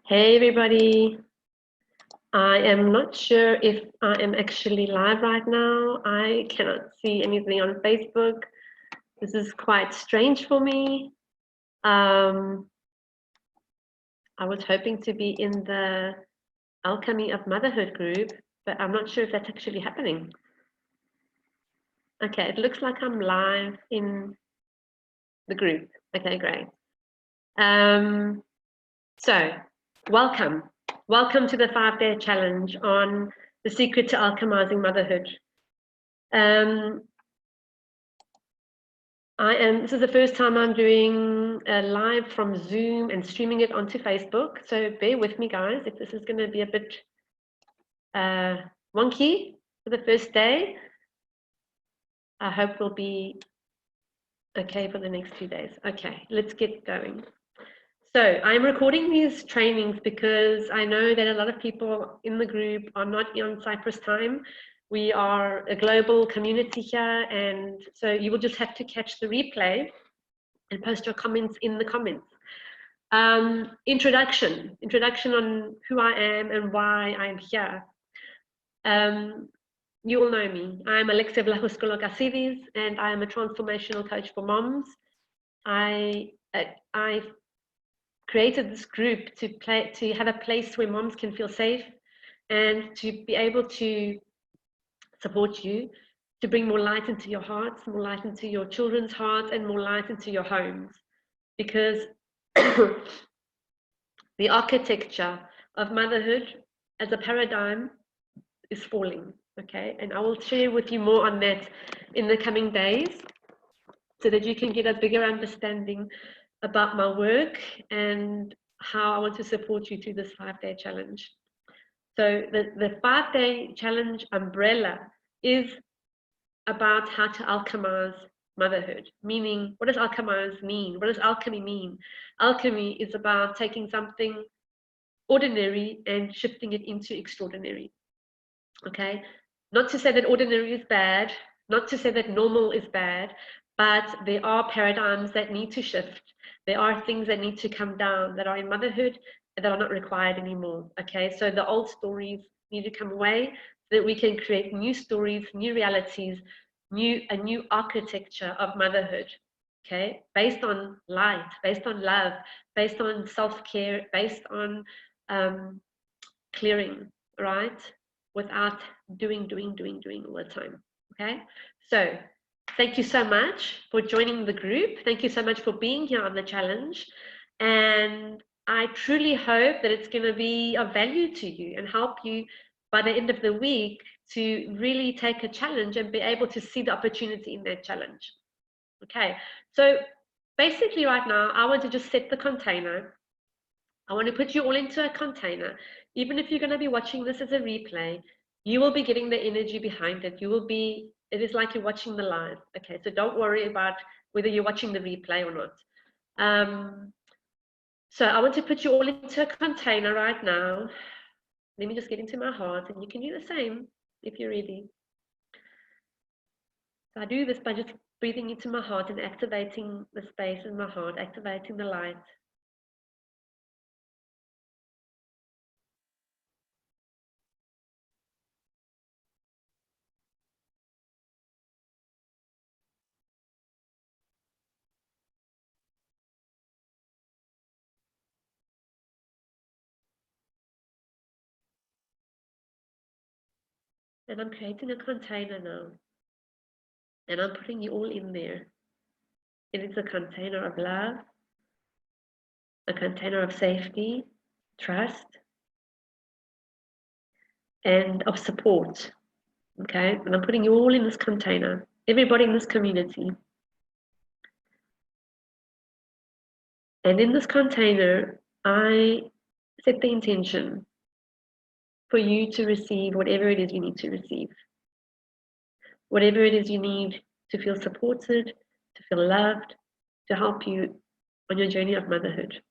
Hey everybody, I am not sure if I am actually live right now. I cannot see anything on Facebook. This is quite strange for me. I was hoping to be in the Alchemy of Motherhood group, but I'm not sure if that's actually happening. Okay, it looks like I'm live in the group. Okay, great. So, welcome. Welcome to the 5-day challenge on the secret to alchemizing motherhood. This is the first time I'm doing a live from Zoom and streaming it onto Facebook. So bear with me, guys, if this is going to be a bit wonky for the first day. I hope we'll be okay for the next few days. Okay, let's get going. So I'm recording these trainings because I know that a lot of people in the group are not on Cyprus time. We are a global community here, and so you will just have to catch the replay and post your comments in the comments. Introduction on who I am and why I'm here. You all know me. I'm Alexia Vlachos-Kolokasidis, and I am a transformational coach for moms. I created this group to have a place where moms can feel safe and to be able to support you, to bring more light into your hearts, more light into your children's hearts, and more light into your homes. Because the architecture of motherhood as a paradigm is falling, okay? And I will share with you more on that in the coming days so that you can get a bigger understanding about my work and how I want to support you through this 5-day challenge. So the 5-day challenge umbrella is about how to alchemize motherhood, meaning what does alchemize mean? What does alchemy mean? Alchemy is about taking something ordinary and shifting it into extraordinary. Okay, not to say that ordinary is bad, not to say that normal is bad, but there are paradigms that need to shift. There are things that need to come down that are in motherhood that are not required anymore. Okay, so the old stories need to come away so that we can create new stories, new realities, a new architecture of motherhood. Okay, based on light, based on love, based on self-care, based on clearing, right? Without doing all the time. Okay, so thank you so much for joining the group. Thank you so much for being here on the challenge, and I truly hope that it's going to be of value to you and help you by the end of the week to really take a challenge and be able to see the opportunity in that challenge. Okay, so basically right now I want to just set the container. I want to put you all into a container. Even if you're going to be watching this as a replay, you will be getting the energy behind it. It is like you're watching the live. Okay, so don't worry about whether you're watching the replay or not. So I want to put you all into a container right now. Let me just get into my heart, and you can do the same if you're ready. So I do this by just breathing into my heart and activating the space in my heart, activating the light. And I'm creating a container now. And I'm putting you all in there. It is a container of love, a container of safety, trust, and of support. Okay, and I'm putting you all in this container, everybody in this community. And in this container, I set the intention for you to receive whatever it is you need to receive. Whatever it is you need to feel supported, to feel loved, to help you on your journey of motherhood.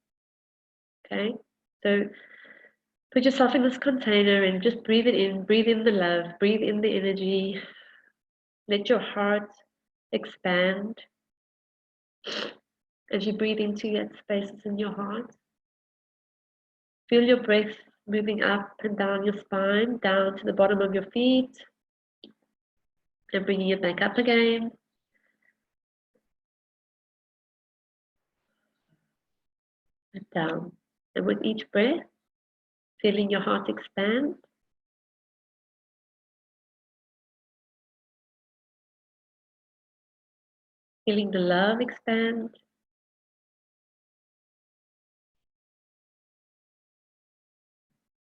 Okay, so put yourself in this container and just breathe it in, breathe in the love, breathe in the energy. Let your heart expand as you breathe into that spaces in your heart. Feel your breath moving up and down your spine, down to the bottom of your feet, and bringing it back up again. And down. And with each breath, feeling your heart expand. Feeling the love expand.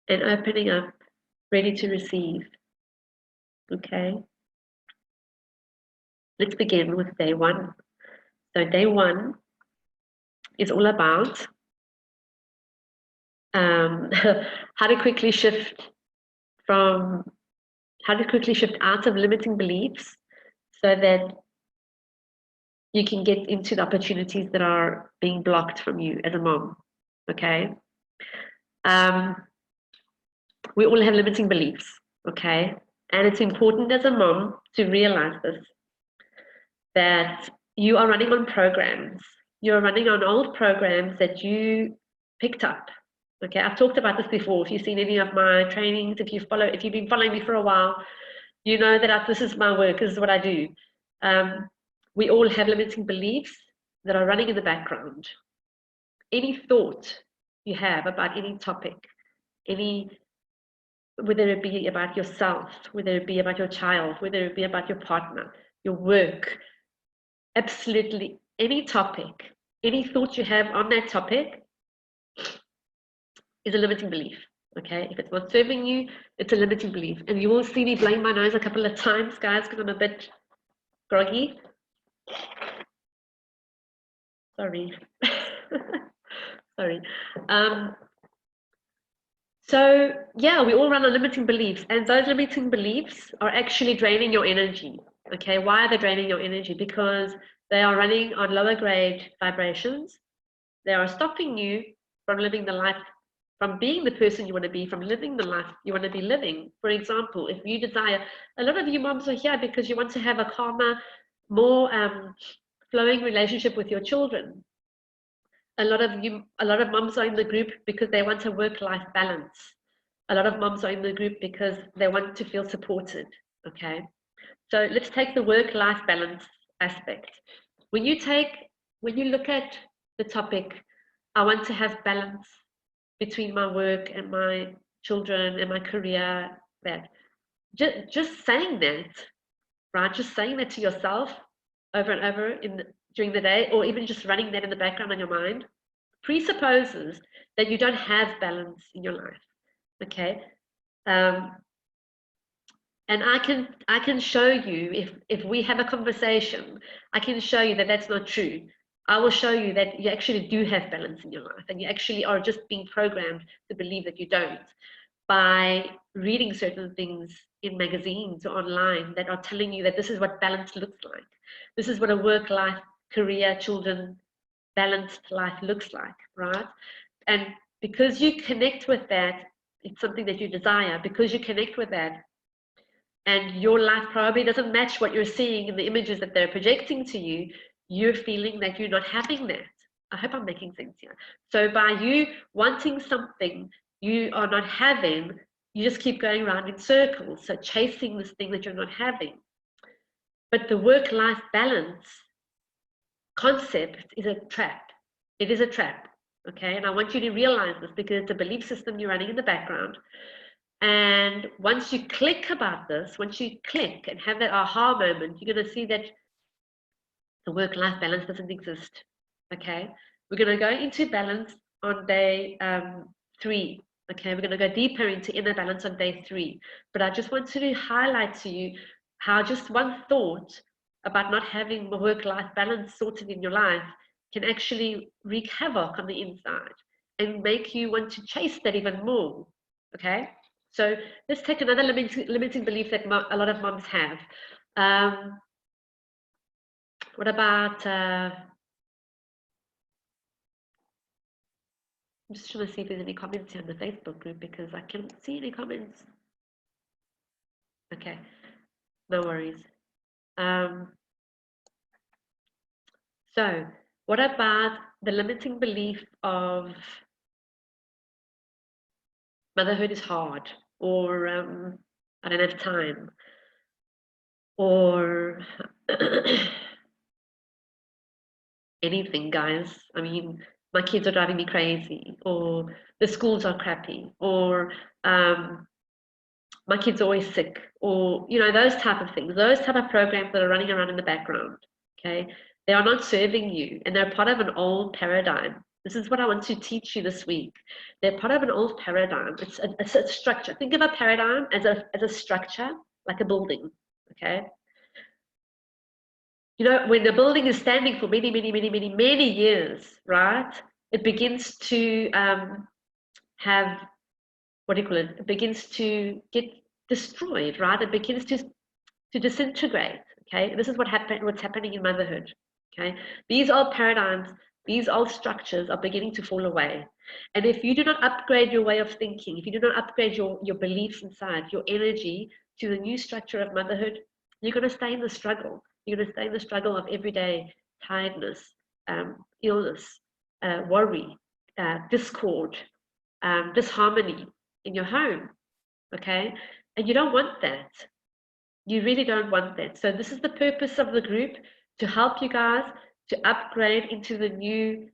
And opening up, ready to receive. Okay. Let's begin with day one. So day one is all about how to quickly shift out of limiting beliefs so that you can get into the opportunities that are being blocked from you as a mom. Okay. We all have limiting beliefs. Okay. And it's important as a mom to realize this, that you are running on programs. You're running on old programs that you picked up. Okay, I've talked about this before. If you've seen any of my trainings, if you've been following me for a while, you know that this is my work, this is what I do. We all have limiting beliefs that are running in the background. Any thought you have about any topic, whether it be about yourself, whether it be about your child, whether it be about your partner, your work, absolutely any topic, any thought you have on that topic is a limiting belief. Okay, if it's not serving you, it's a limiting belief. And you will see me blowing my nose a couple of times, guys, because I'm a bit groggy. Sorry. Sorry. So yeah, we all run on limiting beliefs, and those limiting beliefs are actually draining your energy. Okay, why are they draining your energy? Because they are running on lower grade vibrations. They are stopping you from living the life, from being the person you want to be, from living the life you want to be living. For example, if you desire, a lot of you moms are here because you want to have a calmer, more flowing relationship with your children. A lot of moms are in the group because they want a work-life balance. A lot of moms are in the group because they want to feel supported. Okay, so let's take the work-life balance aspect. When you look at the topic, I want to have balance between my work and my children and my career. That just saying that, right? Just saying that to yourself over and over during the day, or even just running that in the background on your mind, presupposes that you don't have balance in your life. Okay. And I can show you, if we have a conversation, I can show you that that's not true. I will show you that you actually do have balance in your life, and you actually are just being programmed to believe that you don't, by reading certain things in magazines or online that are telling you that this is what balance looks like. This is what a work life, career, children, balanced life looks like, right? And because you connect with that, it's something that you desire. Because you connect with that, and your life probably doesn't match what you're seeing in the images that they're projecting to you, you're feeling that you're not having that. I hope I'm making sense here. So by you wanting something you are not having, you just keep going around in circles, so chasing this thing that you're not having. But the work-life balance concept is a trap. It is a trap, okay? And I want you to realize this, because it's a belief system you're running in the background. And once you click about this, once you click and have that aha moment, you're going to see that the work-life balance doesn't exist. Okay, we're going to go into balance on day 3. Okay, we're going to go deeper into inner balance on day 3. But I just wanted to highlight to you how just one thought about not having the work-life balance sorted in your life can actually wreak havoc on the inside and make you want to chase that even more. Okay. So let's take another limiting belief that a lot of moms have. What about, I'm just trying to see if there's any comments here in the Facebook group, because I can't see any comments. Okay, no worries. So what about the limiting belief of motherhood is hard, or I don't have time, or anything, guys. I mean, my kids are driving me crazy, or the schools are crappy, or my kid's always sick, or those type of things, those type of programs that are running around in the background. Okay, they are not serving you, and they're part of an old paradigm. This is what I want to teach you this week. They're part of an old paradigm. It's a structure. Think of a paradigm as a structure, like a building. Okay, when the building is standing for many, many, many, many, many years, right? It begins to have, what do you call it? It begins to get destroyed, right? It begins to disintegrate. Okay, this is what's happening in motherhood. Okay, these old paradigms, these old structures are beginning to fall away. And if you do not upgrade your way of thinking, if you do not upgrade your beliefs inside, your energy to the new structure of motherhood, you're going to stay in the struggle. You're going to stay in the struggle of everyday tiredness, illness, worry, discord, disharmony in your home. Okay, and you don't want that. You really don't want that. So this is the purpose of the group, to help you guys to upgrade into the new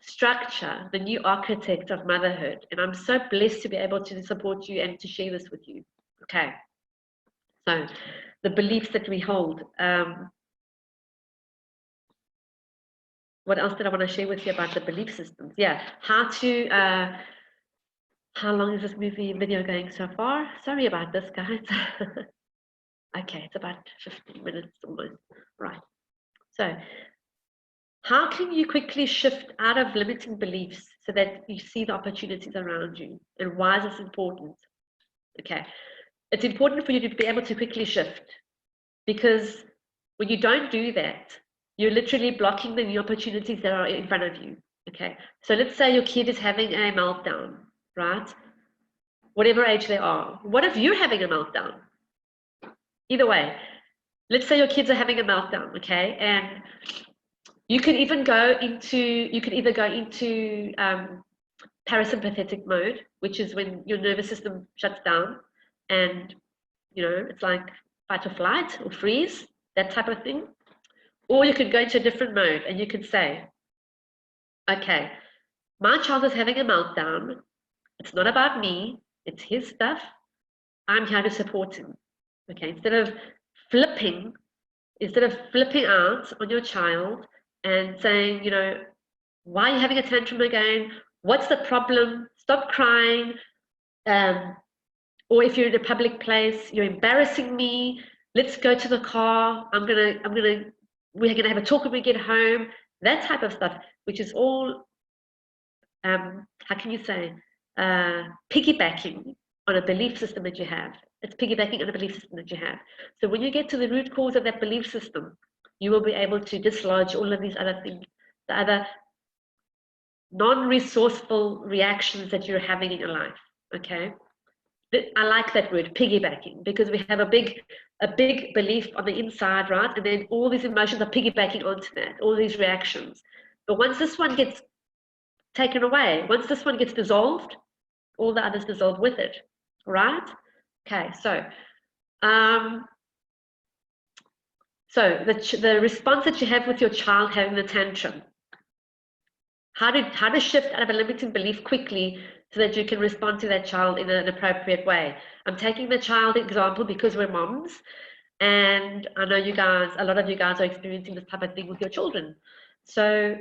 structure, the new architect of motherhood. And I'm so blessed to be able to support you and to share this with you. Okay. So the beliefs that we hold. What else did I want to share with you about the belief systems? Yeah, how long is this video going so far? Sorry about this, guys. Okay, it's about 15 minutes almost. Right. So how can you quickly shift out of limiting beliefs so that you see the opportunities around you? And why is this important? Okay, it's important for you to be able to quickly shift, because when you don't do that, you're literally blocking the new opportunities that are in front of you. Okay, so let's say your kid is having a meltdown, right? Whatever age they are. What if you're having a meltdown? Either way, let's say your kids are having a meltdown, okay? And you can either go into parasympathetic mode, which is when your nervous system shuts down, and it's like fight or flight or freeze, that type of thing. Or you could go into a different mode and you could say, okay, my child is having a meltdown. It's not about me, it's his stuff. I'm here to support him. Okay, instead of flipping out on your child and saying, why are you having a tantrum again? What's the problem? Stop crying. Or if you're in a public place, you're embarrassing me. Let's go to the car. we're gonna have a talk when we get home. That type of stuff, which is all, how can you say, piggybacking on a belief system that you have. It's piggybacking on a belief system that you have. So when you get to the root cause of that belief system, you will be able to dislodge all of these other things, the other non-resourceful reactions that you're having in your life. Okay, I like that word, piggybacking, because we have a big belief on the inside, right? And then all these emotions are piggybacking onto that, all these reactions. But once this one gets taken away, once this one gets dissolved, all the others dissolve with it, right? Okay, so the response that you have with your child having the tantrum, how to shift out of a limiting belief quickly so that you can respond to that child in an appropriate way. I'm taking the child example because we're moms, and I know you guys, a lot of you guys are experiencing this type of thing with your children. So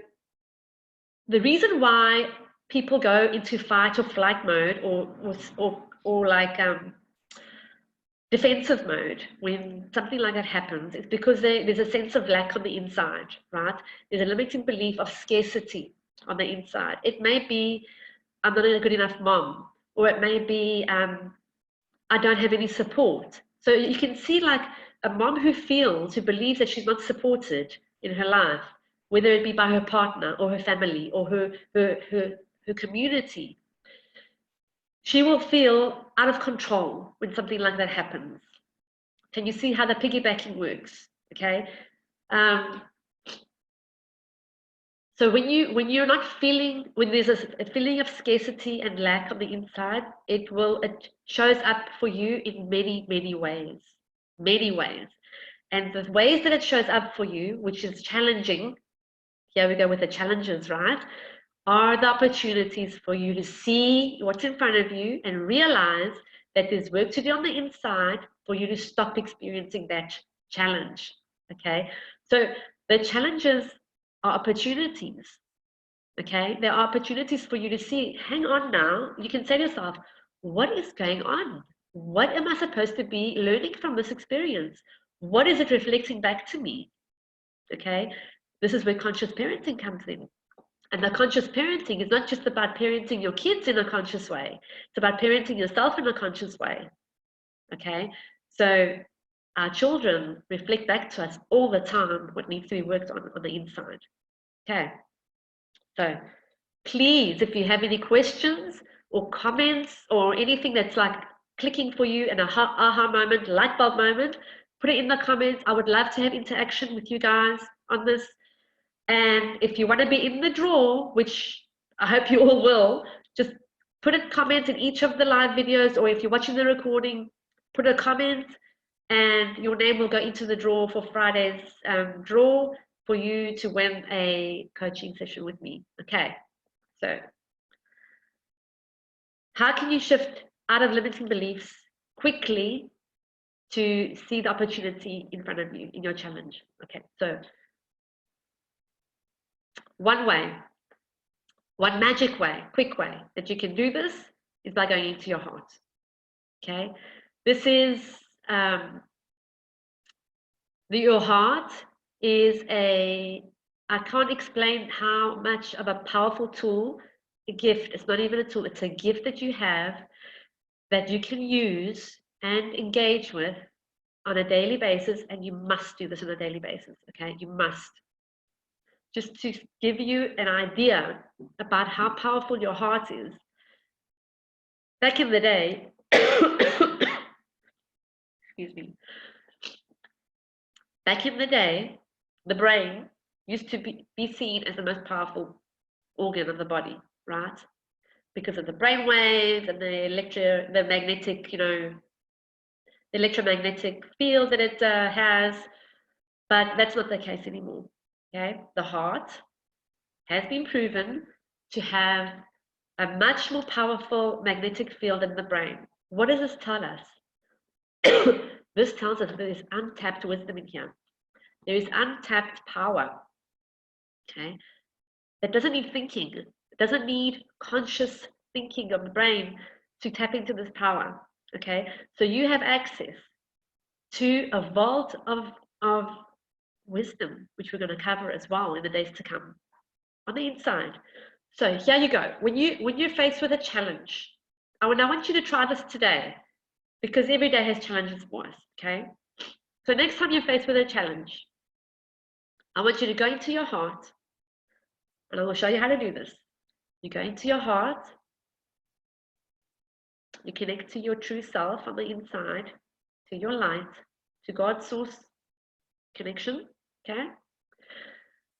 the reason why people go into fight or flight mode or like defensive mode when something like that happens is because there's a sense of lack on the inside, right? There's a limiting belief of scarcity on the inside. It may be, I'm not a good enough mom, or it may be, I don't have any support. So you can see, like, a mom who believes that she's not supported in her life, whether it be by her partner or her family or her community, she will feel out of control when something like that happens. Can you see how the piggybacking works? Okay. So when you're not feeling, when there's a feeling of scarcity and lack on the inside, it shows up for you in many ways, many ways. And the ways that it shows up for you, which is challenging, here we go with the challenges, right? Are the opportunities for you to see what's in front of you and realize that there's work to do on the inside for you to stop experiencing that challenge. Okay, so the challenges are opportunities. Okay, there are opportunities for you to see, hang on now, you can say to yourself, what is going on? What am I supposed to be learning from this experience? What is it reflecting back to me? Okay, this is where conscious parenting comes in. And the conscious parenting is not just about parenting your kids in a conscious way, it's about parenting yourself in a conscious way. Okay, so our children reflect back to us all the time what needs to be worked on the inside. Okay, so please, if you have any questions or comments or anything that's like clicking for you, an aha moment, light bulb moment, put it in the comments. I would love to have interaction with you guys on this. And if you want to be in the draw, which I hope you all will, just put a comment in each of the live videos, or if you're watching the recording, put a comment and your name will go into the draw for Friday's draw for you to win a coaching session with me. Okay, so how can you shift out of limiting beliefs quickly to see the opportunity in front of you in your challenge? Okay, so one way, one magic way, quick way that you can do this is by going into your heart. Okay, this is your heart is I can't explain how much of a powerful tool, a gift. It's not even a tool; it's a gift that you have that you can use and engage with on a daily basis, and you must do this on a daily basis. Okay, you must. Just to give you an idea about how powerful your heart is. Back in the day, excuse me, back in the day, the brain used to be seen as the most powerful organ of the body, right? Because of the brain waves and the magnetic, the electromagnetic field that it has, but that's not the case anymore. Okay, the heart has been proven to have a much more powerful magnetic field than the brain. What does this tell us? This tells us there is untapped wisdom in here. There is untapped power. Okay, that doesn't need thinking. It doesn't need conscious thinking of the brain to tap into this power. Okay, so you have access to a vault of wisdom, which we're going to cover as well in the days to come on the inside. So here you go. When you're faced with a challenge, I want you to try this today, because every day has challenges for us. Okay, so next time you're faced with a challenge, I want you to go into your heart, and I will show you how to do this. You go into your heart, you connect to your true self on the inside, to your light, to God's source connection, okay?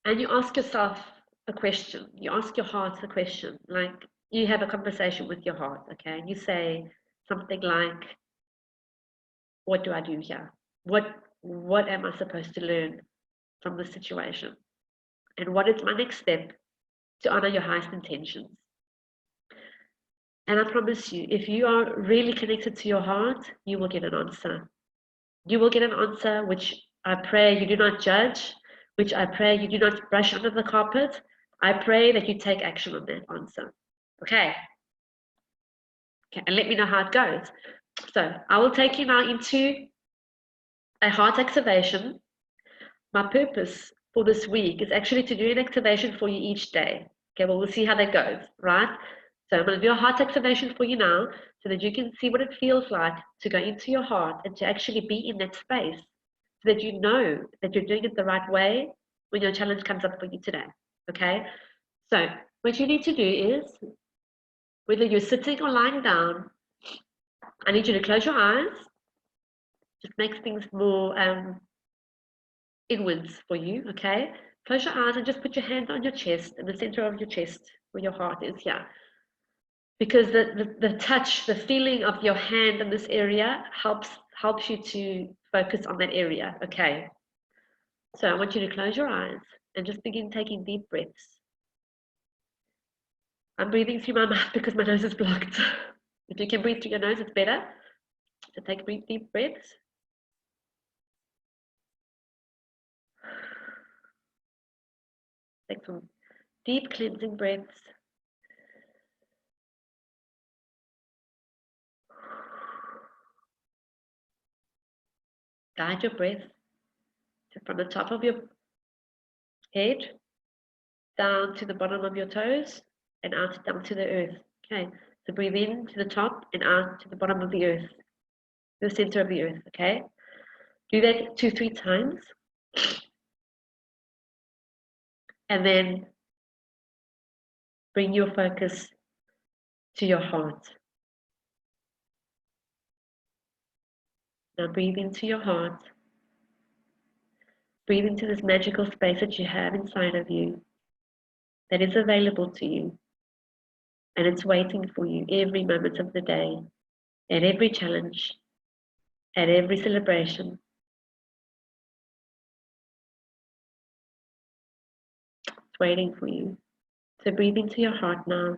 And you ask yourself a question. You ask your heart a question, like you have a conversation with your heart, okay? And you say something like, what do I do here? What am I supposed to learn from this situation? And what is my next step to honor your highest intentions? And I promise you, if you are really connected to your heart, you will get an answer. You will get an answer which I pray you do not judge, which I pray you do not brush under the carpet. I pray that you take action on that answer. Okay. Okay, and let me know how it goes. So I will take you now into a heart activation. My purpose for this week is actually to do an activation for you each day. Okay, well, we'll see how that goes, right? So I'm going to do a heart activation for you now so that you can see what it feels like to go into your heart and to actually be in that space so that you know that you're doing it the right way when your challenge comes up for you today, okay? So what you need to do is, whether you're sitting or lying down, I need you to close your eyes. Just makes things more inwards for you, okay? Close your eyes and just put your hand on your chest, in the center of your chest, where your heart is here. Because the touch, the feeling of your hand in this area helps you to focus on that area. Okay. So I want you to close your eyes and just begin taking deep breaths. I'm breathing through my mouth because my nose is blocked. If you can breathe through your nose, it's better. So take deep breaths. Take some deep cleansing breaths. Guide your breath from the top of your head down to the bottom of your toes and out down to the earth. Okay, so breathe in to the top and out to the bottom of the earth, the center of the earth. Okay, do that 2-3 times, and then bring your focus to your heart. Now breathe into your heart. Breathe into this magical space that you have inside of you, that is available to you, and it's waiting for you every moment of the day, at every challenge, at every celebration. It's waiting for you. So breathe into your heart now.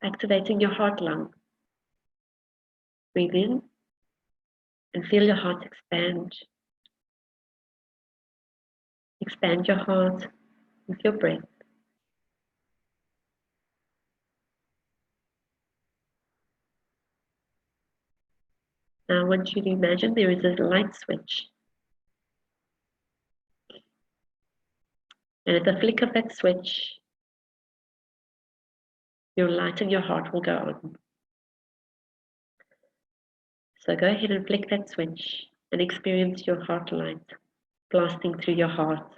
Activating your heart lung. Breathe in and feel your heart expand. Expand your heart with your breath. Now I want you to imagine there is a light switch. And at the flick of that switch, your light in your heart will go on. So go ahead and flick that switch and experience your heart light blasting through your heart.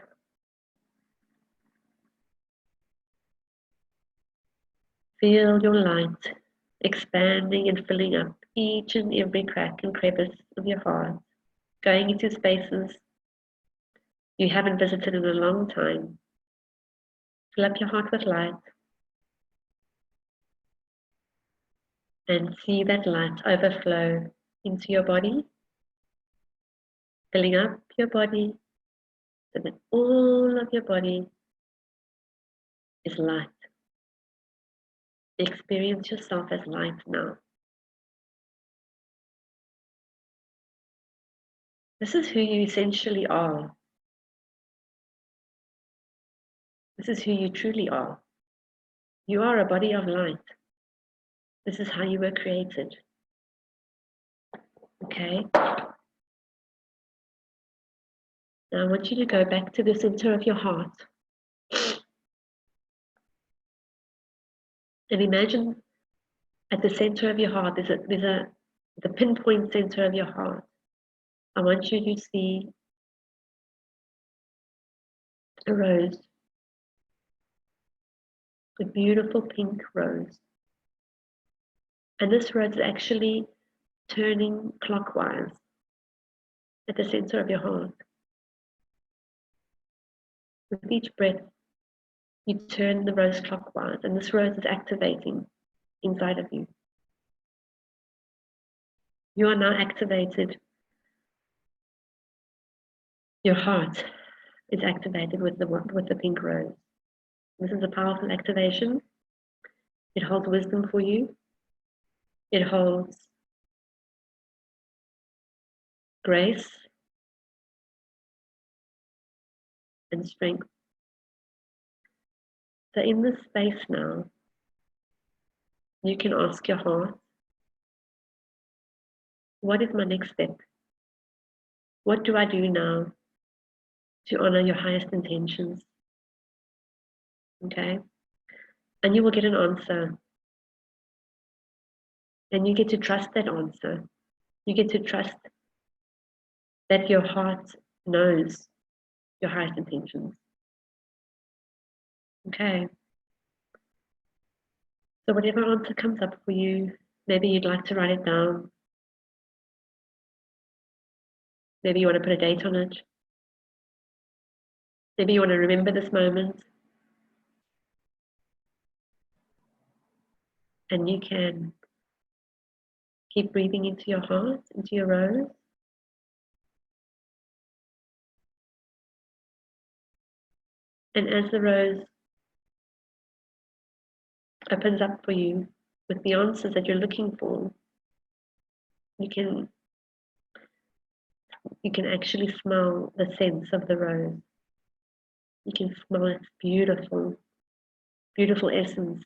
Feel your light expanding and filling up each and every crack and crevice of your heart, going into spaces you haven't visited in a long time. Fill up your heart with light and see that light overflow into your body, filling up your body so that all of your body is light. Experience yourself as light now. This is who you essentially are. This is who you truly are. You are a body of light. This is how you were created. Okay? Now I want you to go back to the center of your heart. And imagine at the center of your heart, the pinpoint center of your heart. I want you to see a rose, a beautiful pink rose. And this rose is actually turning clockwise at the center of your heart. With each breath, you turn the rose clockwise, and this rose is activating inside of you. You are now activated. Your heart is activated with the pink rose. This is a powerful activation. It holds wisdom for you. It holds grace and strength. So in this space now, you can ask your heart, what is my next step? What do I do now to honor your highest intentions? Okay? And you will get an answer. And you get to trust that answer. You get to trust that your heart knows your highest intentions. Okay? So whatever answer comes up for you, maybe you'd like to write it down. Maybe you want to put a date on it. Maybe you want to remember this moment. And you can keep breathing into your heart, into your rose. And as the rose opens up for you with the answers that you're looking for, you can actually smell the scents of the rose. You can smell its beautiful, beautiful essence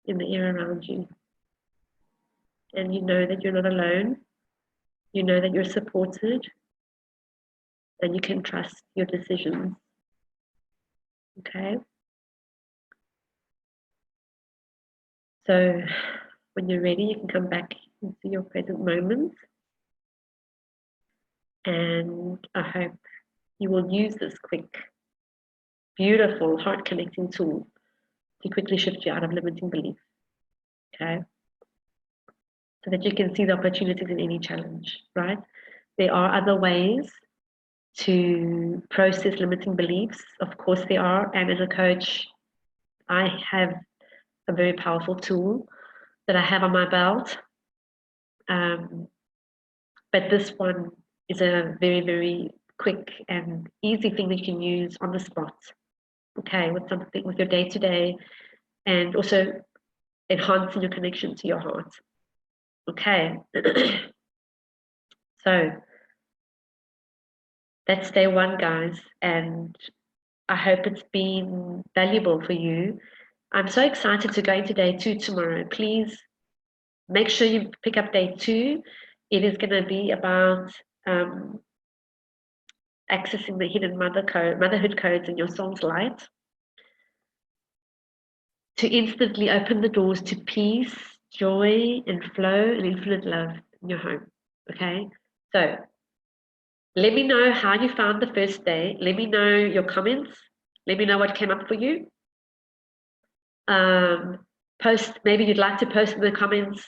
in the air around you. And you know that you're not alone. You know that you're supported. And you can trust your decisions. Okay? So when you're ready, you can come back into your present moment. And I hope you will use this quick, beautiful, heart-connecting tool to quickly shift you out of limiting belief. Okay? So that you can see the opportunities in any challenge, right? There are other ways to process limiting beliefs. Of course there are. And as a coach, I have a very powerful tool that I have on my belt. But this one is a very, very quick and easy thing that you can use on the spot. Okay, with something, with your day-to-day, and also enhancing your connection to your heart. Okay. So that's day one, guys, and I hope it's been valuable for you. I'm so excited to go into day two tomorrow. Please make sure you pick up day two. It is going to be about accessing the hidden motherhood codes in your soul's light to instantly open the doors to peace, joy, and flow and infinite love in your home. Okay, so let me know how you found the first day. Let me know your comments. Let me know what came up for you. Maybe you'd like to post in the comments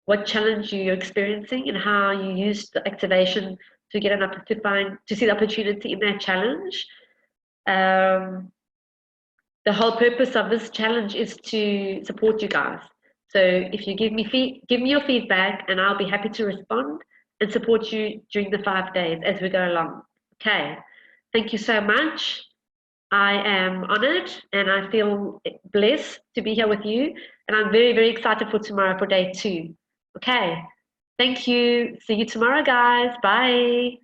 what challenge you're experiencing and how you used the activation to get to see the opportunity in that challenge. The whole purpose of this challenge is to support you guys. So if you give me your feedback, and I'll be happy to respond and support you during the 5 days as we go along. Okay, thank you so much. I am honored and I feel blessed to be here with you. And I'm very, very excited for tomorrow for day two. Okay, thank you. See you tomorrow, guys. Bye.